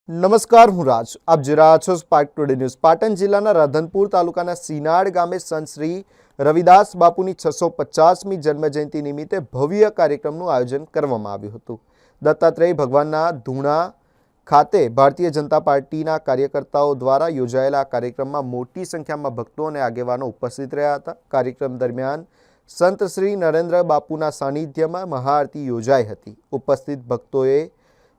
નમસ્કાર, હું રાજ. આપ જોઈ રહ્યા છો સ્પાર્ક ટુડે ન્યૂઝ. પાટણ જિલ્લાના રાધનપુર તાલુકાના સીનાડ ગામે સંત શ્રી રવિદાસ બાપુની 650મી જન્મજયંતિ નિમિત્તે ભવ્ય કાર્યક્રમનું આયોજન કરવામાં આવ્યું હતું. દત્તાત્રેય ભગવાનના ધૂણા ખાતે ભારતીય જનતા પાર્ટીના કાર્યકર્તાઓ દ્વારા યોજાયેલા આ કાર્યક્રમમાં મોટી સંખ્યામાં ભક્તો અને આગેવાનો ઉપસ્થિત રહ્યા હતા. કાર્યક્રમ દરમિયાન સંત શ્રી નરેન્દ્ર બાપુના સાનિધ્યમાં મહાઆરતી યોજાઈ હતી. ઉપસ્થિત ભક્તોએ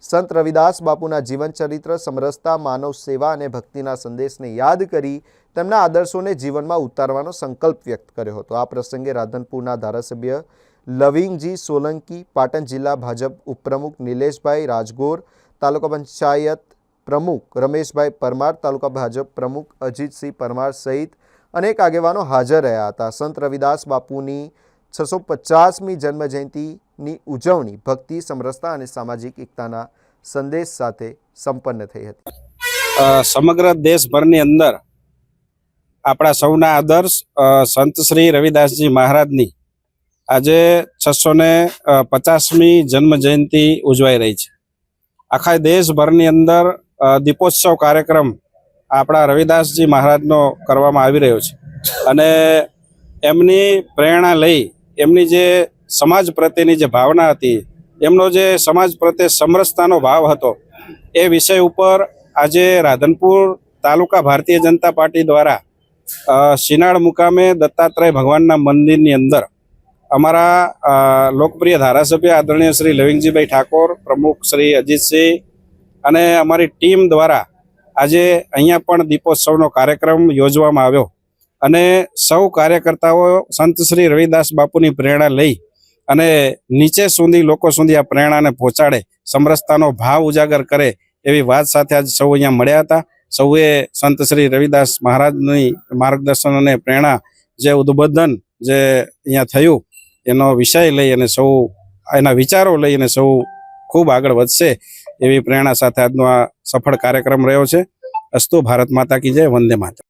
સંત રવિદાસ બાપુના જીવન ચરિત્ર, સમરસતા, માનવ સેવા અને ભક્તિના સંદેશને યાદ કરી તેમના આદર્શોને જીવનમાં ઉતારવાનો સંકલ્પ વ્યક્ત કર્યો હતો. આ પ્રસંગે રાધનપુરના ધારાસભ્ય લવિંગજી સોલંકી, પાટણ જિલ્લા ભાજપ ઉપપ્રમુખ નિલેશભાઈ રાજગોર, તાલુકા પંચાયત પ્રમુખ રમેશભાઈ પરમાર, તાલુકા ભાજપ પ્રમુખ અજીતસિંહ પરમાર સહિત અનેક આગેવાનો હાજર રહ્યા હતા. સંત રવિદાસ બાપુની 650મી જન્મજયંતિની ઉજવણી ભક્તિ, સમરસતા અને સામાજિક એકતાના સંદેશ સાથે સંપન્ન થઈ હતી. સમગ્ર દેશભરની અંદર આપણા સૌના આદર્શ સંત શ્રી રવિદાસજી મહારાજની આજે 650મી જન્મજયંતિ ઉજવાઈ રહી છે. આખા દેશભરની અંદર દીપોત્સવ કાર્યક્રમ આપણા રવિદાસજી મહારાજનો કરવામાં આવી રહ્યો છે અને એમની પ્રેરણા લઈ એમની જે સમાજ પ્રત્યેની જે ભાવના હતી, એમનો જે સમાજ પ્રત્યે સમરસતાનો ભાવ હતો, એ વિષય ઉપર આજે રાધનપુર તાલુકા ભારતીય જનતા પાર્ટી દ્વારા સીનાડ મુકામે દત્તાત્રેય ભગવાનના મંદિરની અંદર અમારા લોકપ્રિય ધારાસભ્ય આદરણીય શ્રી લવિંગજીભાઈ ઠાકોર, પ્રમુખ શ્રી અજીતસિંહ અને અમારી ટીમ દ્વારા આજે અહીંયા પણ દીપોત્સવનો કાર્યક્રમ યોજવામાં આવ્યો અને સૌ કાર્યકર્તાઓ સંત શ્રી રવિદાસ બાપુની પ્રેરણા લઈ અને નીચે સુધી લોકો સુધી આ પ્રેરણાને પહોંચાડે, સમરસતાનો ભાવ ઉજાગર કરે એવી વાત સાથે આજ સૌ અહીંયા મળ્યા હતા. સૌએ સંત શ્રી રવિદાસ મહારાજની માર્ગદર્શન અને પ્રેરણા જે ઉદ્બોધન જે અહીંયા થયું એનો વિષય લઈ અને સૌ એના વિચારો લઈ અને સૌ ખૂબ આગળ વધશે એવી પ્રેરણા સાથે આજનો આ સફળ કાર્યક્રમ રહ્યો છે. અસ્તુ ભારત માતા કી જય, વંદે માતરમ.